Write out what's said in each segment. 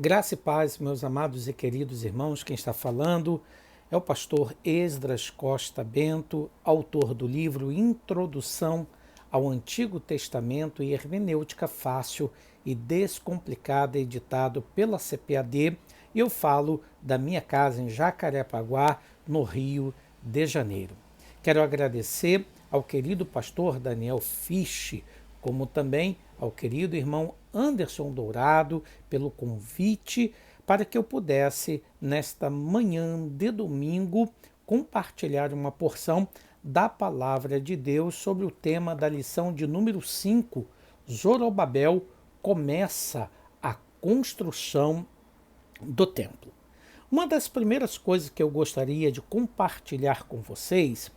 Graça e paz, meus amados e queridos irmãos, quem está falando é o pastor Esdras Costa Bento, autor do livro Introdução ao Antigo Testamento e Hermenêutica Fácil e Descomplicada, editado pela CPAD, e eu falo da minha casa em Jacarepaguá, no Rio de Janeiro. Quero agradecer ao querido pastor Daniel Fisch, como também ao querido irmão Anderson Dourado pelo convite para que eu pudesse, nesta manhã de domingo, compartilhar uma porção da palavra de Deus sobre o tema da lição de número 5, Zorobabel começa a construção do templo. Uma das primeiras coisas que eu gostaria de compartilhar com vocês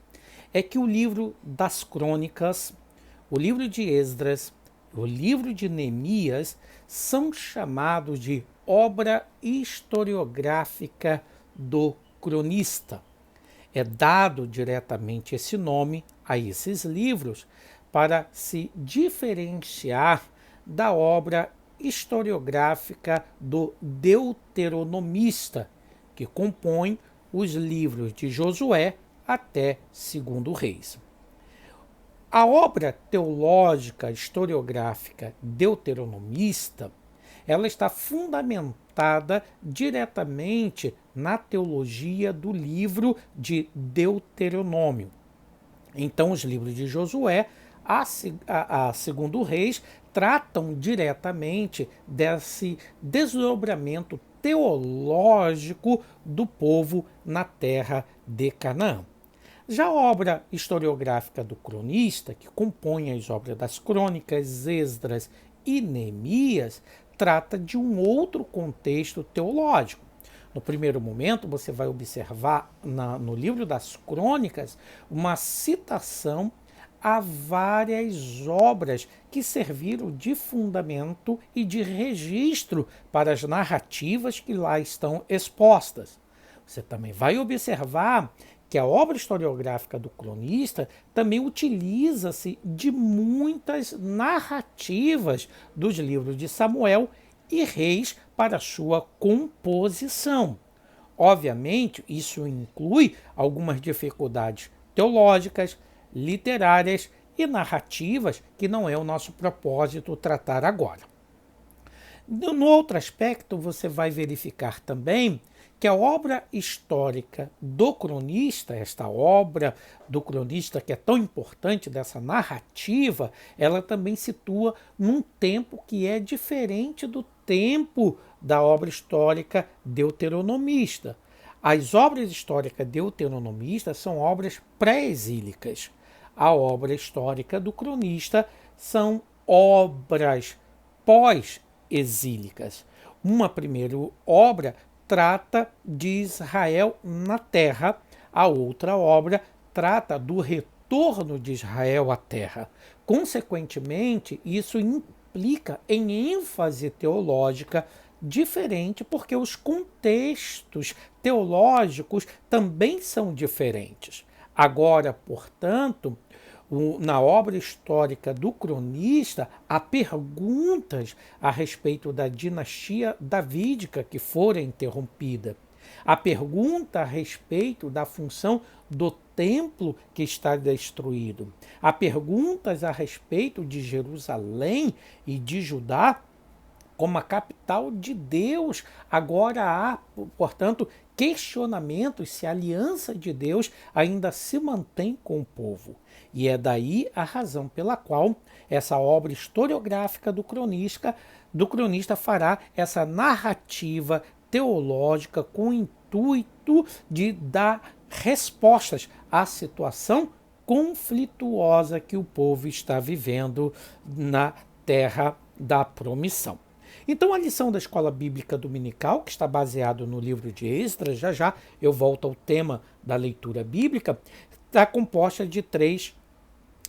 é que o livro das Crônicas, o livro de Esdras, o livro de Neemias são chamados de obra historiográfica do cronista. É dado diretamente esse nome a esses livros para se diferenciar da obra historiográfica do deuteronomista, que compõe os livros de Josué até 2 Reis. A obra teológica historiográfica deuteronomista, ela está fundamentada diretamente na teologia do livro de Deuteronômio. Então, os livros de Josué a 2 Reis tratam diretamente desse desdobramento teológico do povo na terra de Canaã. Já a obra historiográfica do cronista, que compõe as obras das Crônicas, Esdras e Neemias, trata de um outro contexto teológico. No primeiro momento, você vai observar no livro das Crônicas uma citação a várias obras que serviram de fundamento e de registro para as narrativas que lá estão expostas. Você também vai observar que a obra historiográfica do cronista também utiliza-se de muitas narrativas dos livros de Samuel e Reis para sua composição. Obviamente, isso inclui algumas dificuldades teológicas, literárias e narrativas que não é o nosso propósito tratar agora. No outro aspecto, você vai verificar também que a obra histórica do cronista, esta obra do cronista que é tão importante dessa narrativa, ela também situa num tempo que é diferente do tempo da obra histórica deuteronomista. As obras históricas deuteronomistas são obras pré-exílicas. A obra histórica do cronista são obras pós-exílicas. Uma primeira obra trata de Israel na terra, a outra obra trata do retorno de Israel à terra. Consequentemente, isso implica em ênfase teológica diferente, porque os contextos teológicos também são diferentes. Agora, portanto, na obra histórica do cronista, há perguntas a respeito da dinastia davídica que fora interrompida. Há pergunta a respeito da função do templo que está destruído. Há perguntas a respeito de Jerusalém e de Judá como a capital de Deus. Agora há, portanto, questionamentos se a aliança de Deus ainda se mantém com o povo. E é daí a razão pela qual essa obra historiográfica do cronista fará essa narrativa teológica com o intuito de dar respostas à situação conflituosa que o povo está vivendo na terra da promissão. Então, a lição da Escola Bíblica Dominical, que está baseado no livro de Esdras, já eu volto ao tema da leitura bíblica, está composta de 3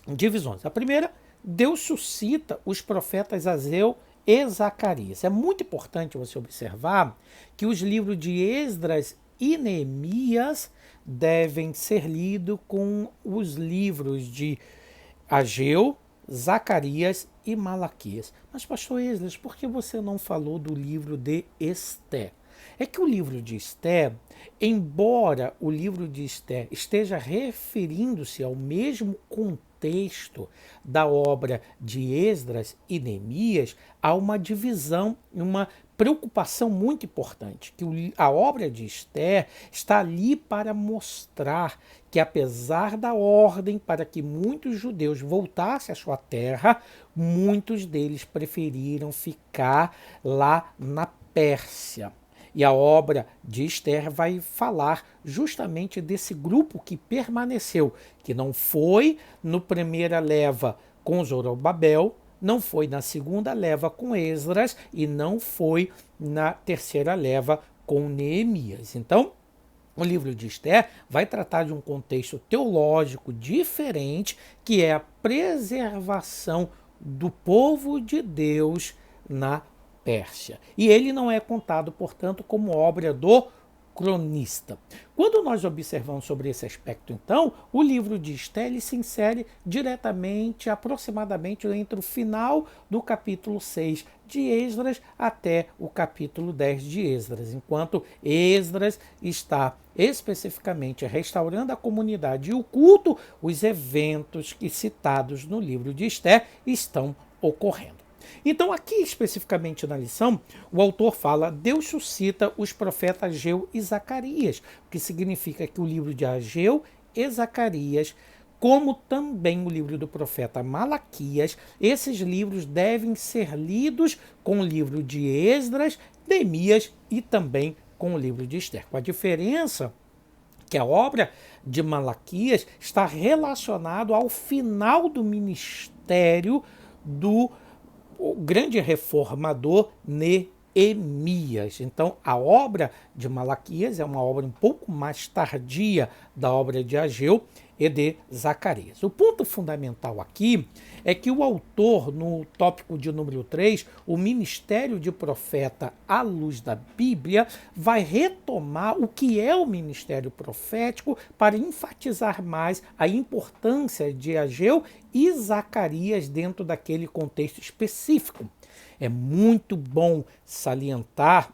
divisões. A primeira, Deus suscita os profetas Ageu e Zacarias. É muito importante você observar que os livros de Esdras e Neemias devem ser lidos com os livros de Ageu, Zacarias e Malaquias. Mas, pastor Esdras, por que você não falou do livro de Esté? É que o livro de Esté, embora o livro de Esté esteja referindo-se ao mesmo contexto da obra de Esdras e Neemias, há uma divisão, uma preocupação muito importante, que a obra de Esté está ali para mostrar que, apesar da ordem para que muitos judeus voltassem à sua terra, muitos deles preferiram ficar lá na Pérsia. E a obra de Esther vai falar justamente desse grupo que permaneceu, que não foi no primeira leva com Zorobabel, não foi na segunda leva com Esdras e não foi na terceira leva com Neemias. Então, o livro de Esther vai tratar de um contexto teológico diferente, que é a preservação do povo de Deus na Pérsia. E ele não é contado, portanto, como obra do cronista. Quando nós observamos sobre esse aspecto, então, o livro de Esther se insere diretamente, aproximadamente entre o final do capítulo 6 de Esdras até o capítulo 10 de Esdras, enquanto Esdras está especificamente restaurando a comunidade e o culto, os eventos que citados no livro de Esther estão ocorrendo. Então, aqui especificamente na lição, o autor fala: Deus suscita os profetas Ageu e Zacarias, o que significa que o livro de Ageu e Zacarias, como também o livro do profeta Malaquias, esses livros devem ser lidos com o livro de Esdras, Neemias e também com o livro de Esther. Com a diferença que a obra de Malaquias está relacionada ao final do ministério do grande reformador Neemias. Então, a obra de Malaquias é uma obra um pouco mais tardia da obra de Ageu e de Zacarias. O ponto fundamental aqui é que o autor, no tópico de número 3, o ministério de profeta à luz da Bíblia, vai retomar o que é o ministério profético para enfatizar mais a importância de Ageu e Zacarias dentro daquele contexto específico. É muito bom salientar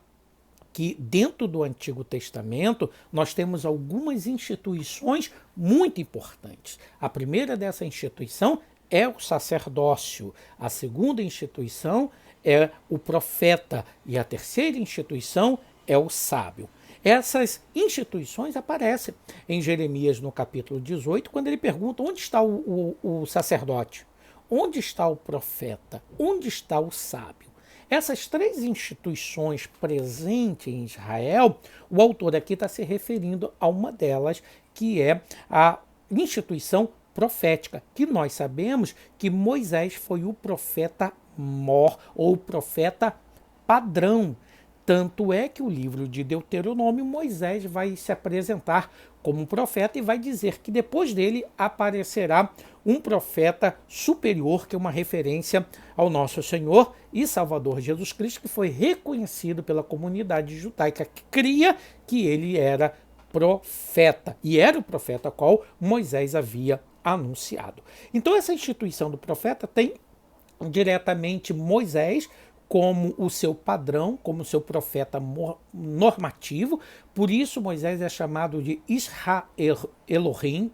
que dentro do Antigo Testamento nós temos algumas instituições muito importantes. A primeira dessa instituição é o sacerdócio, a segunda instituição é o profeta e a terceira instituição é o sábio. Essas instituições aparecem em Jeremias no capítulo 18, quando ele pergunta onde está o sacerdote, onde está o profeta, onde está o sábio. Essas três instituições presentes em Israel, o autor aqui está se referindo a uma delas, que é a instituição profética, que nós sabemos que Moisés foi o profeta mor, ou o profeta padrão. Tanto é que o livro de Deuteronômio, Moisés vai se apresentar como um profeta e vai dizer que depois dele aparecerá um profeta superior, que é uma referência ao nosso Senhor e Salvador Jesus Cristo, que foi reconhecido pela comunidade judaica que cria que ele era profeta, e era o profeta a qual Moisés havia anunciado. Então essa instituição do profeta tem diretamente Moisés como o seu padrão, como o seu profeta normativo. Por isso Moisés é chamado de Israelohim,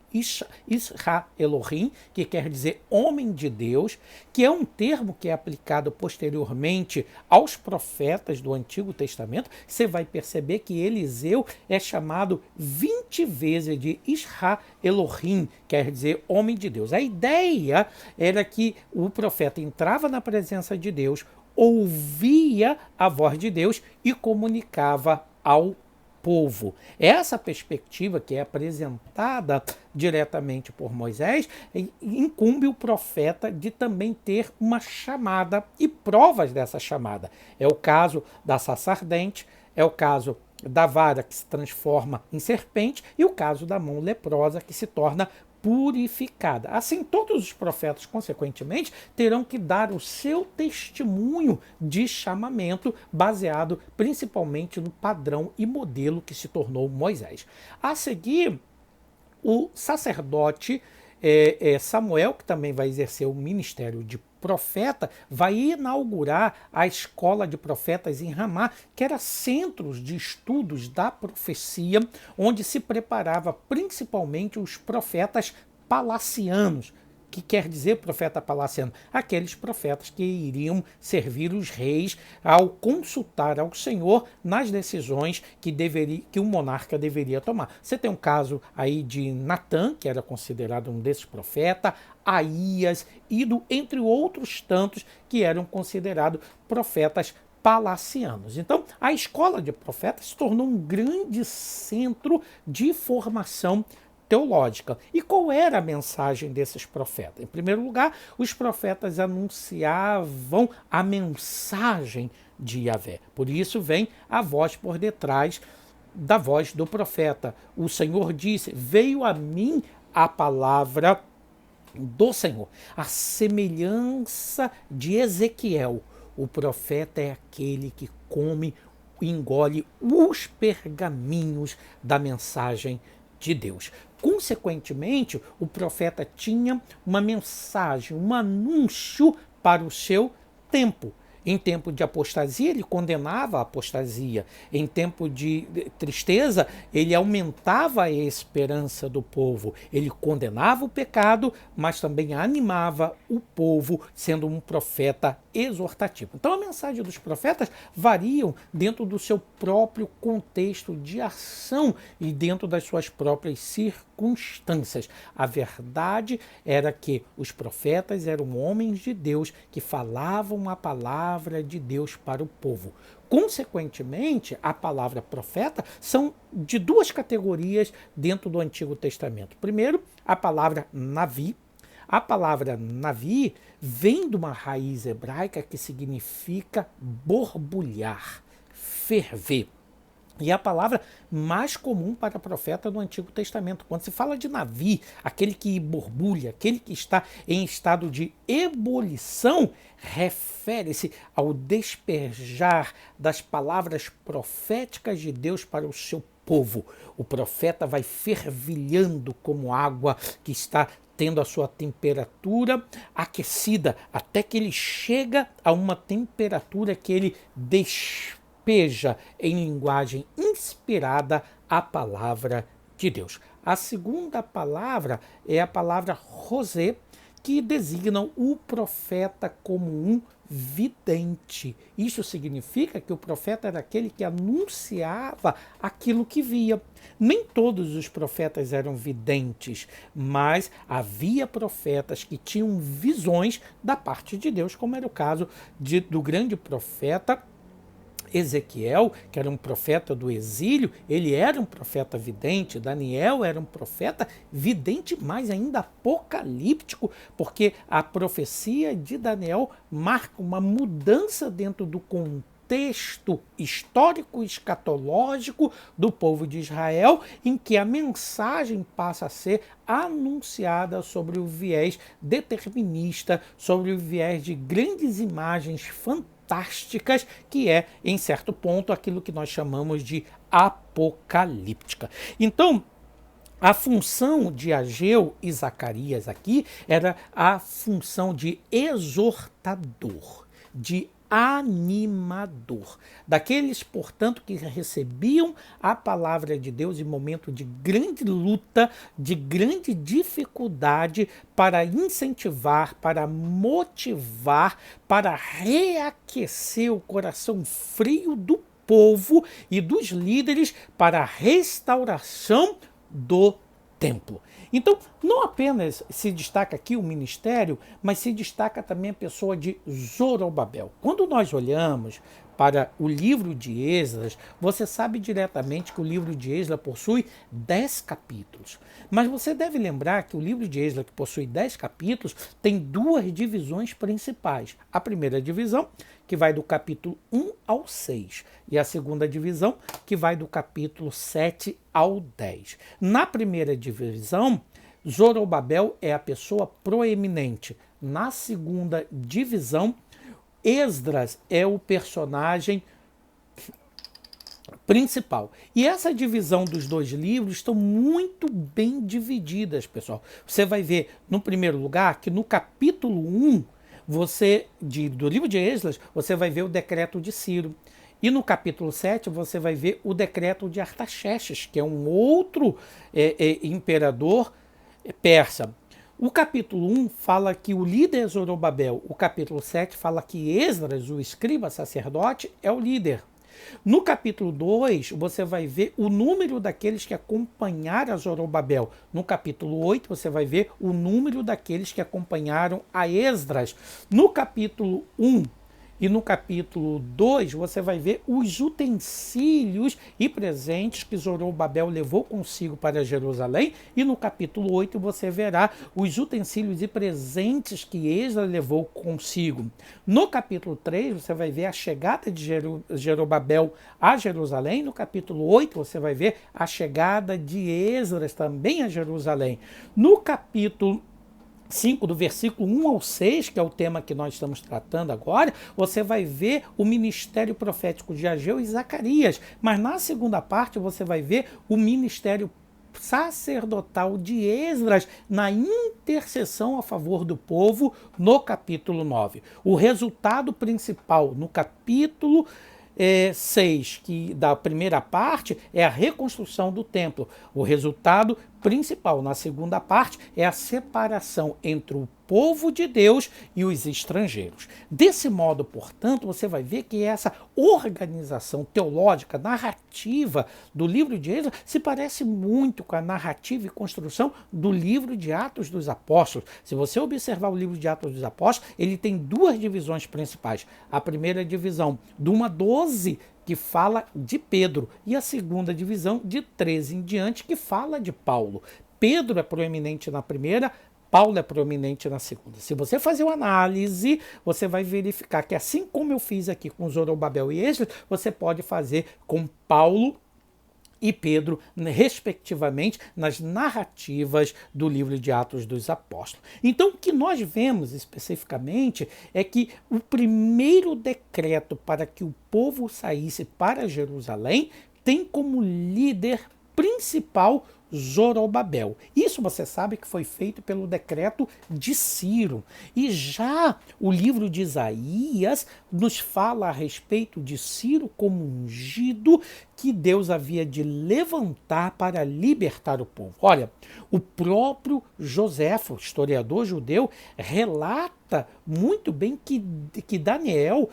que quer dizer homem de Deus, que é um termo que é aplicado posteriormente aos profetas do Antigo Testamento. Você vai perceber que Eliseu é chamado 20 vezes de Israelohim, quer dizer homem de Deus. A ideia era que o profeta entrava na presença de Deus, ouvia a voz de Deus e comunicava ao povo. Essa perspectiva que é apresentada diretamente por Moisés incumbe o profeta de também ter uma chamada e provas dessa chamada. É o caso da sarça ardente, é o caso da vara que se transforma em serpente e o caso da mão leprosa que se torna purificada. Assim, todos os profetas, consequentemente, terão que dar o seu testemunho de chamamento, baseado principalmente no padrão e modelo que se tornou Moisés. A seguir, o sacerdote Samuel, que também vai exercer o ministério de profeta, vai inaugurar a escola de profetas em Ramá, que era centros de estudos da profecia, onde se preparava principalmente os profetas palacianos. Que quer dizer profeta palaciano? Aqueles profetas que iriam servir os reis ao consultar ao Senhor nas decisões que o monarca deveria tomar. Você tem um caso aí de Natã, que era considerado um desses profetas, Aías, Ido, entre outros tantos que eram considerados profetas palacianos. Então, a escola de profetas se tornou um grande centro de formação teológica. E qual era a mensagem desses profetas? Em primeiro lugar, os profetas anunciavam a mensagem de Yahvé. Por isso vem a voz por detrás da voz do profeta. O Senhor disse: veio a mim a palavra do Senhor. A semelhança de Ezequiel, o profeta é aquele que come, engole os pergaminhos da mensagem de Deus. Consequentemente, o profeta tinha uma mensagem, um anúncio para o seu tempo. Em tempo de apostasia, ele condenava a apostasia. Em tempo de tristeza, ele aumentava a esperança do povo. Ele condenava o pecado, mas também animava o povo, sendo um profeta exortativo. Então, a mensagem dos profetas variam dentro do seu próprio contexto de ação e dentro das suas próprias circunstâncias. A verdade era que os profetas eram homens de Deus que falavam a palavra de Deus para o povo. Consequentemente, a palavra profeta são de duas categorias dentro do Antigo Testamento. Primeiro, a palavra navi. A palavra navi vem de uma raiz hebraica que significa borbulhar, ferver. E é a palavra mais comum para profeta do Antigo Testamento. Quando se fala de navi, aquele que borbulha, aquele que está em estado de ebulição, refere-se ao despejar das palavras proféticas de Deus para o seu povo. O profeta vai fervilhando como água que está tendo a sua temperatura aquecida, até que ele chega a uma temperatura que ele despeja em linguagem inspirada a palavra de Deus. A segunda palavra é a palavra rosé, que designam o profeta como um vidente. Isso significa que o profeta era aquele que anunciava aquilo que via. Nem todos os profetas eram videntes, mas havia profetas que tinham visões da parte de Deus, como era o caso do grande profeta Ezequiel, que era um profeta do exílio, ele era um profeta vidente. Daniel era um profeta vidente, mais ainda apocalíptico, porque a profecia de Daniel marca uma mudança dentro do contexto histórico escatológico do povo de Israel, em que a mensagem passa a ser anunciada sobre o viés determinista, sobre o viés de grandes imagens fantásticas, que é, em certo ponto, aquilo que nós chamamos de apocalíptica. Então, a função de Ageu e Zacarias aqui era a função de exortador, de animador, daqueles, portanto, que recebiam a palavra de Deus em momento de grande luta, de grande dificuldade, para incentivar, para motivar, para reaquecer o coração frio do povo e dos líderes para a restauração do templo. Então, não apenas se destaca aqui o ministério, mas se destaca também a pessoa de Zorobabel. Quando nós olhamos para o livro de Esdras, você sabe diretamente que o livro de Esdras possui 10 capítulos. Mas você deve lembrar que o livro de Esdras, que possui 10 capítulos, tem duas divisões principais. A primeira divisão, que vai do capítulo 1 ao 6, e a segunda divisão, que vai do capítulo 7 ao 10. Na primeira divisão, Zorobabel é a pessoa proeminente. Na segunda divisão, Esdras é o personagem principal. E essa divisão dos dois livros estão muito bem divididas, pessoal. Você vai ver, no primeiro lugar, que no capítulo 1, do livro de Esdras, você vai ver o decreto de Ciro. E no capítulo 7 você vai ver o decreto de Artaxerxes, que é um outro imperador persa. O capítulo 1 fala que o líder é Zorobabel. O capítulo 7 fala que Esdras, o escriba sacerdote, é o líder. No capítulo 2, você vai ver o número daqueles que acompanharam a Zorobabel. No capítulo 8, você vai ver o número daqueles que acompanharam a Esdras. No capítulo 1 e no capítulo 2, você vai ver os utensílios e presentes que Zorobabel levou consigo para Jerusalém. E no capítulo 8, você verá os utensílios e presentes que Esdras levou consigo. No capítulo 3, você vai ver a chegada de Zorobabel a Jerusalém. No capítulo 8, você vai ver a chegada de Esdras também a Jerusalém. No capítulo 5, do versículo 1 ao 6, que é o tema que nós estamos tratando agora, você vai ver o ministério profético de Ageu e Zacarias. Mas na segunda parte você vai ver o ministério sacerdotal de Esdras na intercessão a favor do povo no capítulo 9. O resultado principal no capítulo 6, que da primeira parte, é a reconstrução do templo. O resultado principal na segunda parte é a separação entre o povo de Deus e os estrangeiros. Desse modo, portanto, você vai ver que essa organização teológica, narrativa do livro de Esdras se parece muito com a narrativa e construção do livro de Atos dos Apóstolos. Se você observar o livro de Atos dos Apóstolos, ele tem duas divisões principais. A primeira divisão, de 1 a 12, que fala de Pedro, e a segunda divisão, de 13 em diante, que fala de Paulo. Pedro é proeminente na primeira, Paulo é proeminente na segunda. Se você fazer uma análise, você vai verificar que, assim como eu fiz aqui com Zorobabel e Esdras, você pode fazer com Paulo e Pedro, respectivamente, nas narrativas do livro de Atos dos Apóstolos. Então, o que nós vemos especificamente é que o primeiro decreto para que o povo saísse para Jerusalém tem como líder principal Zorobabel. Isso você sabe que foi feito pelo decreto de Ciro. E já o livro de Isaías nos fala a respeito de Ciro como ungido que Deus havia de levantar para libertar o povo. Olha, o próprio Joséfo, historiador judeu, relata muito bem que Daniel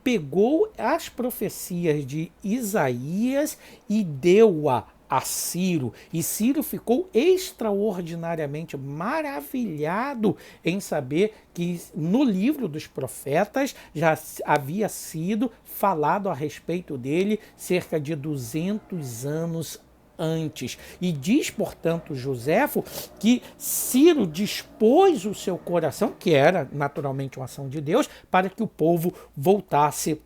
pegou as profecias de Isaías e deu-a a Ciro, e Ciro ficou extraordinariamente maravilhado em saber que no livro dos profetas já havia sido falado a respeito dele cerca de 200 anos antes. E diz, portanto, Joséfo, que Ciro dispôs o seu coração, que era naturalmente uma ação de Deus, para que o povo voltasse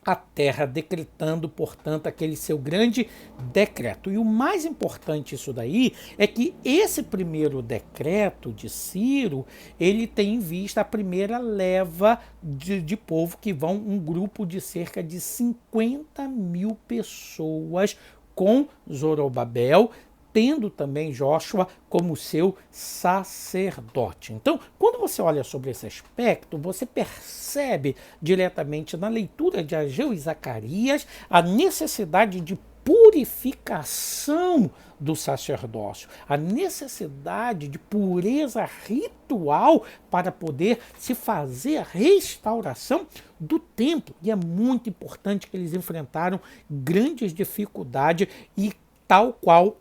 a terra, decretando, portanto, aquele seu grande decreto. E o mais importante isso daí é que esse primeiro decreto de Ciro, ele tem em vista a primeira leva de povo, que vão um grupo de cerca de 50 mil pessoas com Zorobabel, tendo também Jóshua como seu sacerdote. Então, quando você olha sobre esse aspecto, você percebe diretamente na leitura de Ageu e Zacarias a necessidade de purificação do sacerdócio, a necessidade de pureza ritual para poder se fazer a restauração do templo. E é muito importante que eles enfrentaram grandes dificuldades e tal qual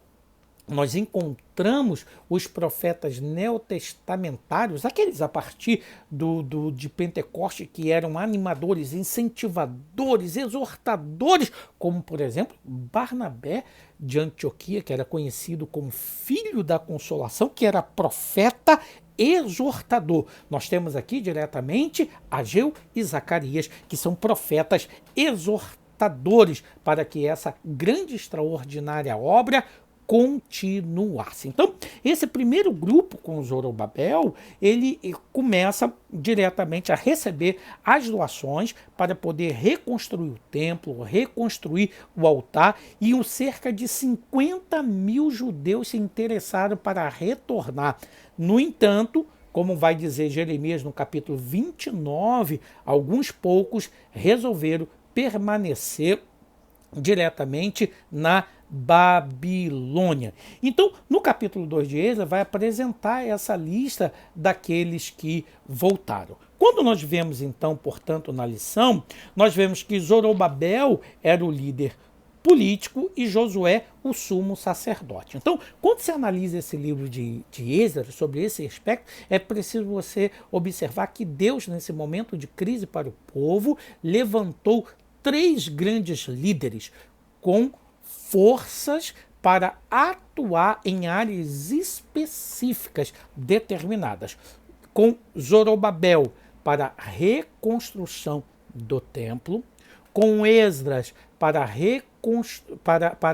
nós encontramos os profetas neotestamentários, aqueles a partir de Pentecoste, que eram animadores, incentivadores, exortadores, como, por exemplo, Barnabé de Antioquia, que era conhecido como filho da consolação, que era profeta exortador. Nós temos aqui diretamente Ageu e Zacarias, que são profetas exortadores, para que essa grande, extraordinária obra continuasse. Então, esse primeiro grupo com Zorobabel, ele começa diretamente a receber as doações para poder reconstruir o templo, reconstruir o altar, e cerca de 50 mil judeus se interessaram para retornar. No entanto, como vai dizer Jeremias no capítulo 29, alguns poucos resolveram permanecer diretamente na Babilônia. Então, no capítulo 2 de Esdras, vai apresentar essa lista daqueles que voltaram. Quando nós vemos, então, portanto, na lição, nós vemos que Zorobabel era o líder político e Josué o sumo sacerdote. Então, quando você analisa esse livro de Esdras, sobre esse aspecto, é preciso você observar que Deus, nesse momento de crise para o povo, levantou 3 grandes líderes com forças para atuar em áreas específicas determinadas. Com Zorobabel para a reconstrução do templo, com Esdras para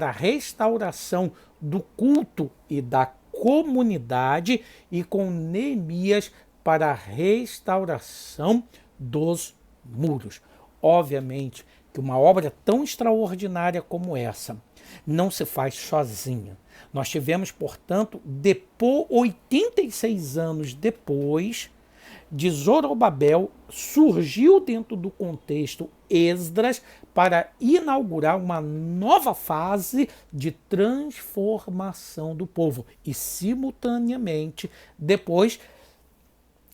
a restauração do culto e da comunidade, e com Neemias para a restauração dos muros. Obviamente que uma obra tão extraordinária como essa não se faz sozinha. Nós tivemos, portanto, 86 anos depois de Zorobabel, surgiu dentro do contexto Esdras para inaugurar uma nova fase de transformação do povo. E, simultaneamente, depois,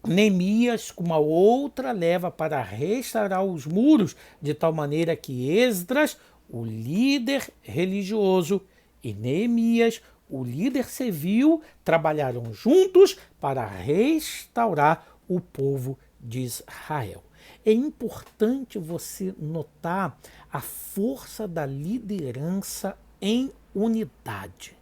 Neemias com uma outra leva para restaurar os muros, de tal maneira que Esdras, o líder religioso, e Neemias, o líder civil, trabalharam juntos para restaurar o povo de Israel. É importante você notar a força da liderança em unidade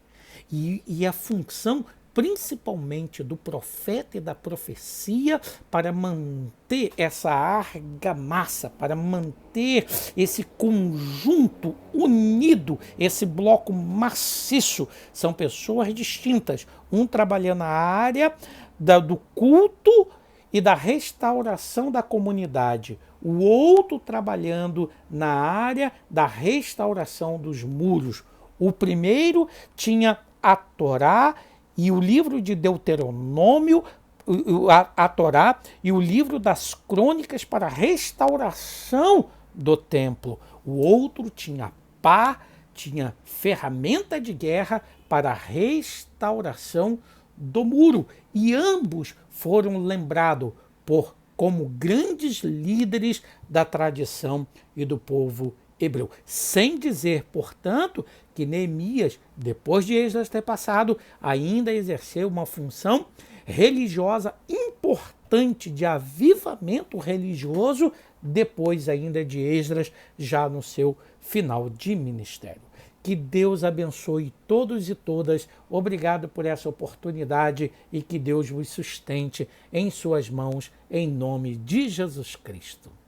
e a função principalmente do profeta e da profecia para manter essa argamassa, para manter esse conjunto unido, esse bloco maciço. São pessoas distintas, um trabalhando na área do culto e da restauração da comunidade, o outro trabalhando na área da restauração dos muros. O primeiro tinha a Torá e o livro de Deuteronômio, a Torá e o livro das crônicas para a restauração do templo. O outro tinha pá, tinha ferramenta de guerra para a restauração do muro. E ambos foram lembrados como grandes líderes da tradição e do povo hebreu. Sem dizer, portanto, que Neemias, depois de Esdras ter passado, ainda exerceu uma função religiosa importante de avivamento religioso, depois ainda de Esdras, já no seu final de ministério. Que Deus abençoe todos e todas. Obrigado por essa oportunidade e que Deus vos sustente em suas mãos, em nome de Jesus Cristo.